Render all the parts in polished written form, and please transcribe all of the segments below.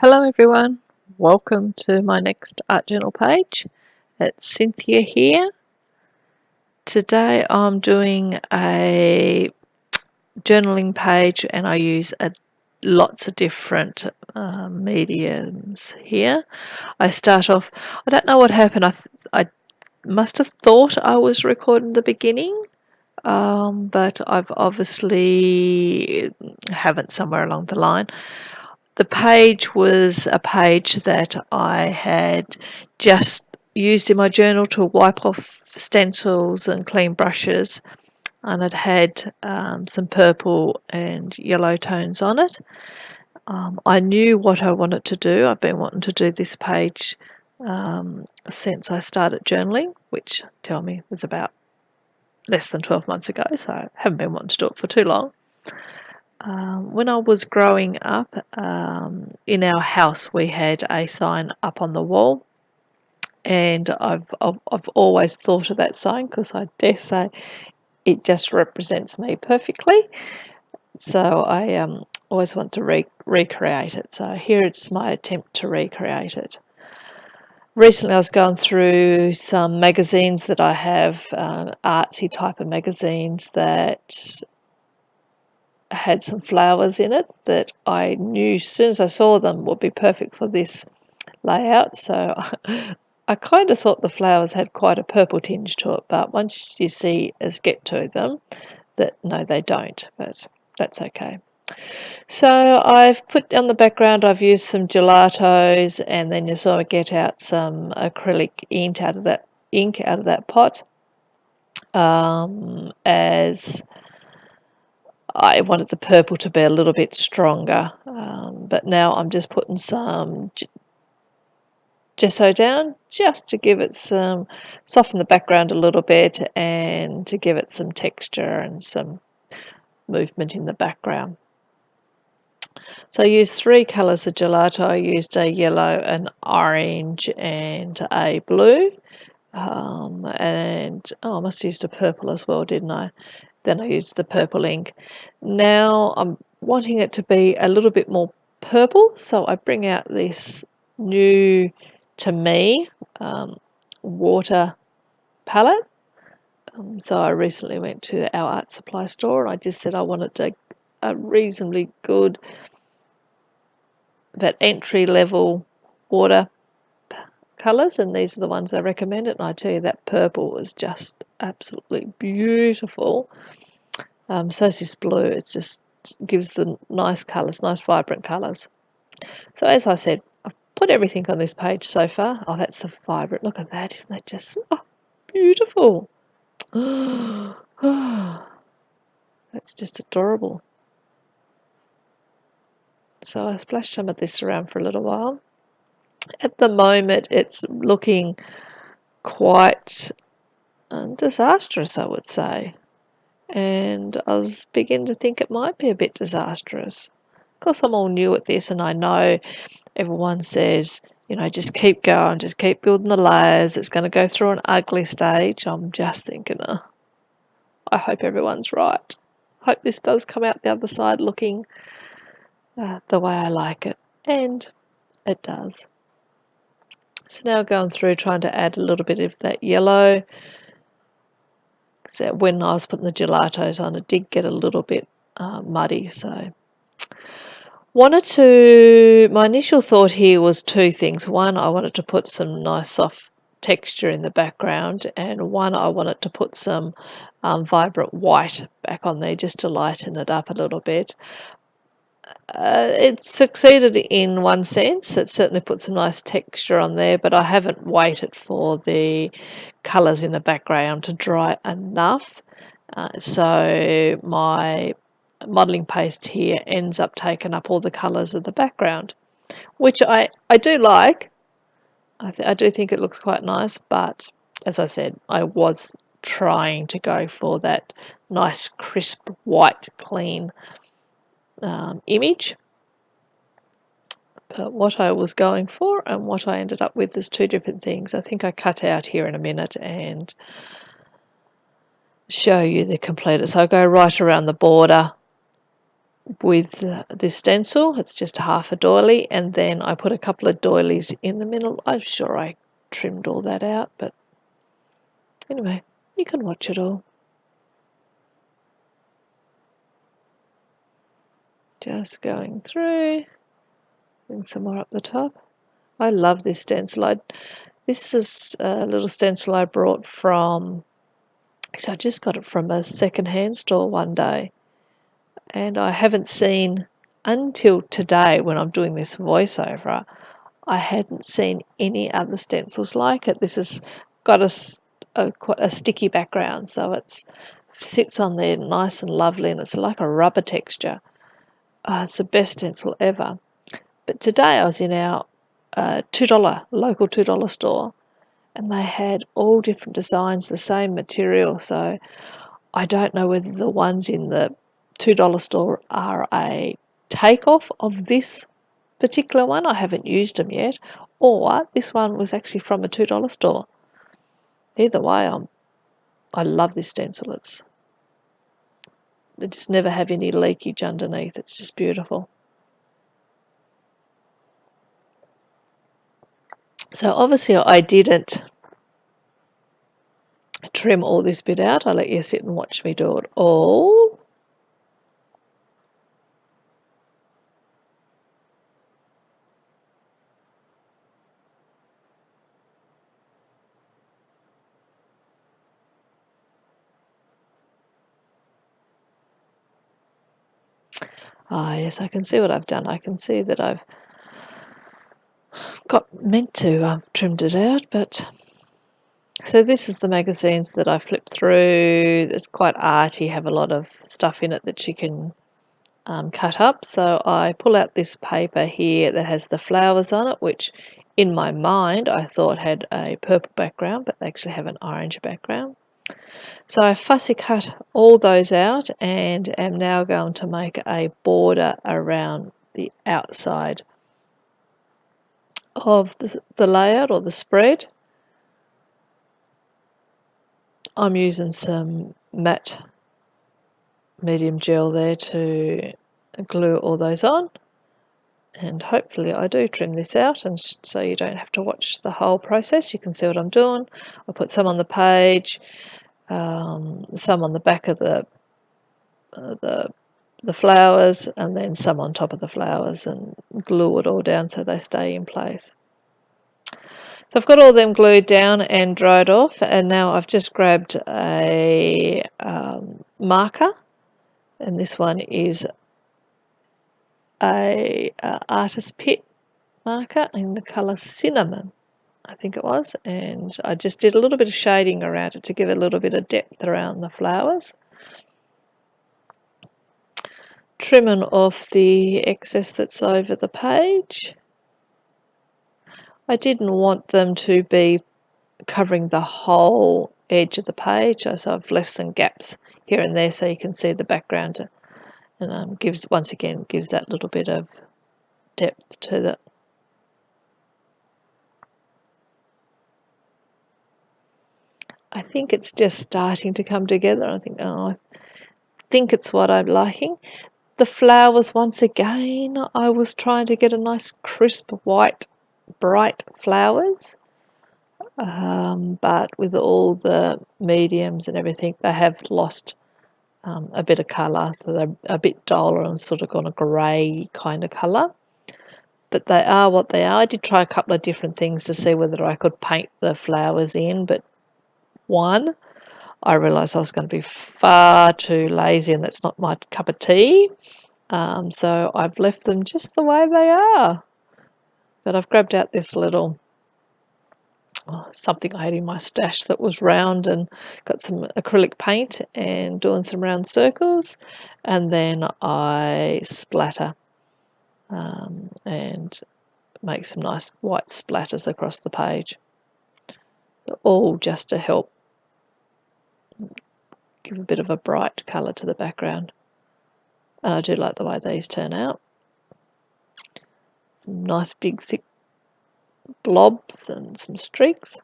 Hello everyone, welcome to my next art journal page. It's Cynthia here. Today I'm doing a journaling page and I use lots of different mediums here. I start off, I don't know what happened, I must have thought I was recording the beginning, but I've obviously haven't somewhere along the line. The page was a page that I had just used in my journal to wipe off stencils and clean brushes, and it had some purple and yellow tones on it. I knew what I wanted to do. I've been wanting to do this page since I started journaling, which tell me was about less than 12 months ago, so I haven't been wanting to do it for too long. When I was growing up, in our house we had a sign up on the wall, and I've always thought of that sign because I dare say it just represents me perfectly. So I always want to recreate it. So here it's my attempt to recreate it. Recently I was going through some magazines that I have, artsy type of magazines that had some flowers in it that I knew as soon as I saw them would be perfect for this layout. So I kind of thought the flowers had quite a purple tinge to it, but once you see as get to them, that no, they don't, but that's okay. So I've put on the background, I've used some gelatos, and then you sort of get out some acrylic ink out of that pot, as I wanted the purple to be a little bit stronger, but now I'm just putting some gesso down just to give it some, soften the background a little bit and to give it some texture and some movement in the background. So I used 3 colours of gelato. I used a yellow, an orange and a blue, and I must have used a purple as well, didn't I? Then I used the purple ink. Now I'm wanting it to be a little bit more purple, so I bring out this new, to me, water palette. So I recently went to our art supply store and I just said I wanted a reasonably good but entry level water colours, and these are the ones I recommended, and I tell you that purple was just absolutely beautiful. So is this blue. It just gives the nice colours, nice vibrant colours. So as I said, I've put everything on this page so far. Oh, that's the vibrant. Look at that. Isn't that just beautiful? That's just adorable. So I splashed some of this around for a little while. At the moment, it's looking quite disastrous, I would say. And I was beginning to think it might be a bit disastrous. Of course, I'm all new at this, and I know everyone says, just keep going, just keep building the layers. It's going to go through an ugly stage. I'm just thinking, I hope everyone's right. I hope this does come out the other side looking the way I like it. And it does. So now going through trying to add a little bit of that yellow. So when I was putting the gelatos on, it did get a little bit muddy. So my initial thought here was 2 things. One, I wanted to put some nice soft texture in the background, and one, I wanted to put some vibrant white back on there just to lighten it up a little bit. It succeeded in one sense. It certainly put some nice texture on there, but I haven't waited for the colours in the background to dry enough. So my modelling paste here ends up taking up all the colours of the background, which I do like. I do think it looks quite nice, but as I said, I was trying to go for that nice crisp white clean image, but what I was going for and what I ended up with is 2 different things. I think I cut out here in a minute and show you the completed. So I go right around the border with this stencil. It's just half a doily, and then I put a couple of doilies in the middle. I'm sure I trimmed all that out, but anyway, you can watch it all. Just going through, and some more up the top. I love this stencil. This is a little stencil I brought from, actually I just got it from a second-hand store one day, and I haven't seen until today when I'm doing this voiceover, I hadn't seen any other stencils like it. This has got quite a sticky background, so it sits on there nice and lovely, and it's like a rubber texture. It's the best stencil ever. But today I was in our local $2 store, and they had all different designs, the same material. So I don't know whether the ones in the $2 store are a takeoff of this particular one. I haven't used them yet, or this one was actually from a $2 store. Either way, I love this stencil. They just never have any leakage underneath. It's just beautiful. So obviously I didn't trim all this bit out. I'll let you sit and watch me do it all. Ah, yes, I can see what I've done. I can see that I've meant to trimmed it out, but so this is the magazines that I flipped through. It's quite arty, have a lot of stuff in it that you can cut up. So I pull out this paper here that has the flowers on it, which in my mind I thought had a purple background, but they actually have an orange background. So I fussy cut all those out and am now going to make a border around the outside of the layout or the spread. I'm using some matte medium gel there to glue all those on, and hopefully I do trim this out, and so you don't have to watch the whole process. You can see what I'm doing. I put some on the page, some on the back of the flowers, and then some on top of the flowers, and glue it all down so they stay in place. So I've got all them glued down and dried off, and now I've just grabbed a marker, and this one is a artist pit marker in the colour cinnamon, I think it was, and I just did a little bit of shading around it to give it a little bit of depth around the flowers. Trimming off the excess that's over the page. I didn't want them to be covering the whole edge of the page, so I've left some gaps here and there so you can see the background, and gives that little bit of depth to it. I think it's just starting to come together. I think it's what I'm liking. The flowers, once again, I was trying to get a nice crisp white bright flowers, but with all the mediums and everything, they have lost a bit of colour, so they're a bit duller and sort of gone a grey kind of colour. But they are what they are. I did try a couple of different things to see whether I could paint the flowers in, but one, I realised I was going to be far too lazy, and that's not my cup of tea. So I've left them just the way they are. But I've grabbed out this little something I had in my stash that was round, and got some acrylic paint and doing some round circles, and then I splatter and make some nice white splatters across the page. They're all just to help give a bit of a bright colour to the background. And I do like the way these turn out. Some nice big thick blobs and some streaks.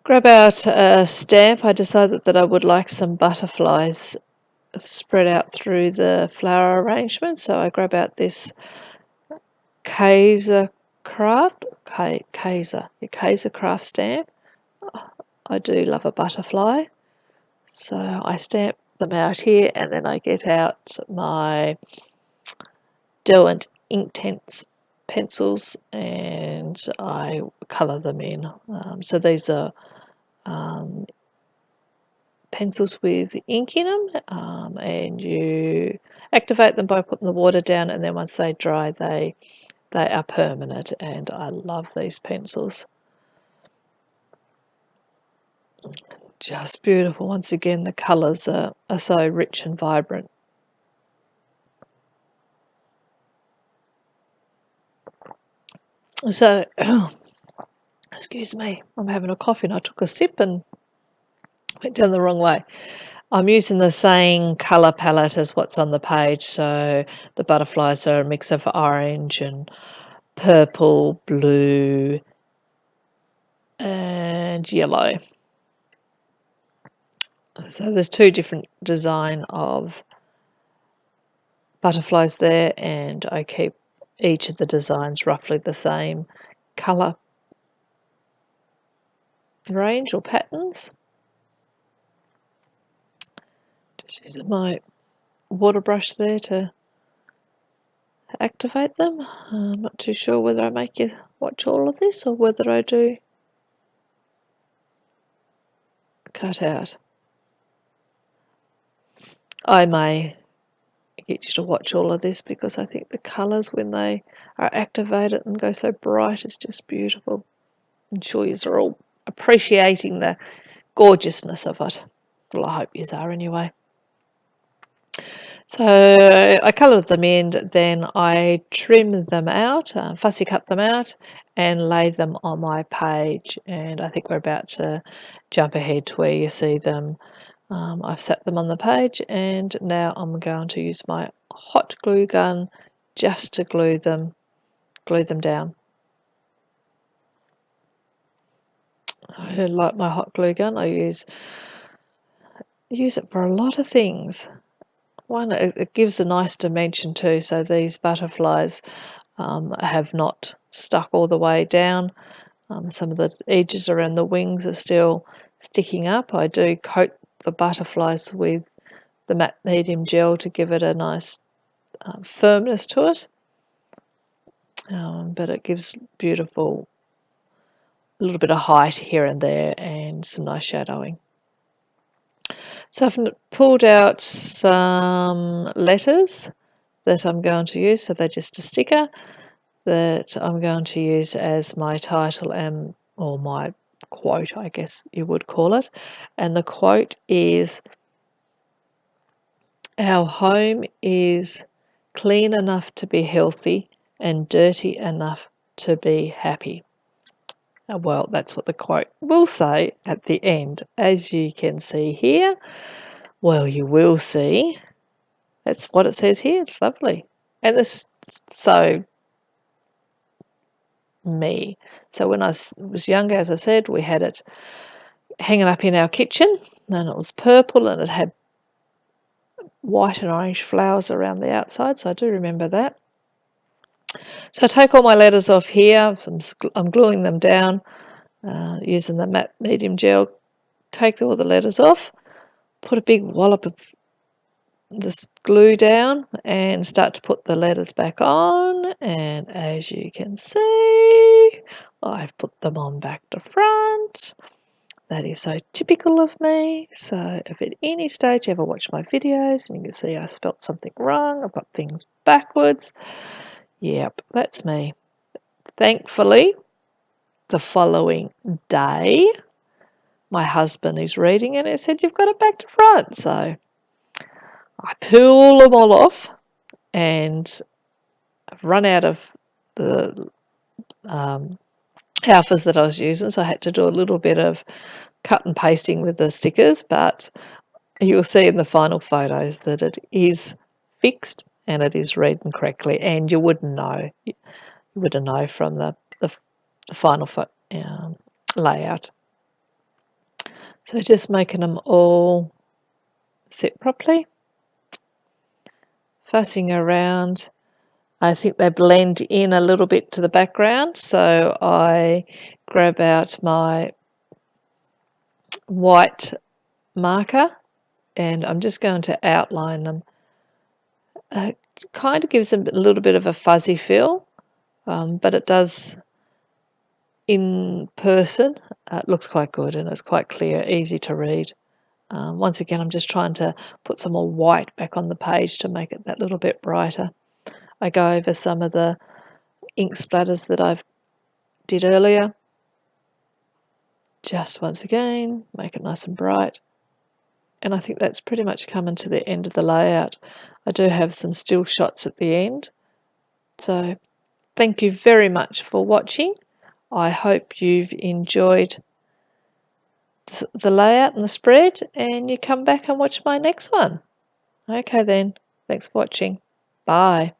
Grab out a stamp. I decided that I would like some butterflies spread out through the flower arrangement. So I grab out this Kaiser Craft stamp. I do love a butterfly, so I stamp them out here, and then I get out my Derwent Inktense pencils and I colour them in. So these are pencils with ink in them, and you activate them by putting the water down, and then once they dry, they are permanent. And I love these pencils. Just beautiful. Once again, the colours are so rich and vibrant. So, excuse me, I'm having a coffee and I took a sip and went down the wrong way. I'm using the same colour palette as what's on the page, so the butterflies are a mix of orange and purple, blue and yellow. So there's two different design of butterflies there, and I keep each of the designs roughly the same colour range or patterns. Just using my water brush there to activate them. I'm not too sure whether I make you watch all of this or whether I do cut out. I may get you to watch all of this because I think the colours when they are activated and go so bright is just beautiful. I'm sure you are all appreciating the gorgeousness of it. Well, I hope you are anyway. So I colour them in, then I trim them out, fussy cut them out and lay them on my page, and I think we're about to jump ahead to where you see them. I've set them on the page, and now I'm going to use my hot glue gun just to glue them down. I like my hot glue gun. I use it for a lot of things. One, it gives a nice dimension too, so these butterflies have not stuck all the way down. Some of the edges around the wings are still sticking up. I do coat the butterflies with the matte medium gel to give it a nice firmness to it, but it gives beautiful, a little bit of height here and there and some nice shadowing. So I've pulled out some letters that I'm going to use, so they're just a sticker that I'm going to use as my title and or my quote, I guess you would call it. And the quote is, "Our home is clean enough to be healthy and dirty enough to be happy." Well, that's what the quote will say at the end. As you can see here, well, you will see, that's what it says here. It's lovely. And this is so me. So when I was younger, as I said, we had it hanging up in our kitchen, and it was purple and it had white and orange flowers around the outside, so I do remember that. So I take all my letters off here. I'm gluing them down using the matte medium gel. Take all the letters off, put a big wallop of just glue down and start to put the letters back on, and as you can see, I've put them on back to front. That is so typical of me. So if at any stage you ever watch my videos and you can see I spelt something wrong, I've got things backwards, yep, that's me. Thankfully, the following day, my husband is reading it and it said, "You've got it back to front." So I pull them all off, and I've run out of the alphas that I was using, so I had to do a little bit of cut and pasting with the stickers, but you'll see in the final photos that it is fixed and it is reading correctly, and you wouldn't know. You wouldn't know from the final layout. So just making them all sit properly. fussing around. I think they blend in a little bit to the background, so I grab out my white marker and I'm just going to outline them. It kind of gives them a little bit of a fuzzy feel, but it does in person. It looks quite good and it's quite clear, easy to read. Once again, I'm just trying to put some more white back on the page to make it that little bit brighter. I go over some of the ink splatters that I did earlier. Just once again, make it nice and bright. And I think that's pretty much coming to the end of the layout. I do have some still shots at the end. So thank you very much for watching. I hope you've enjoyed the layout and the spread, and you come back and watch my next one. Okay then, thanks for watching. Bye.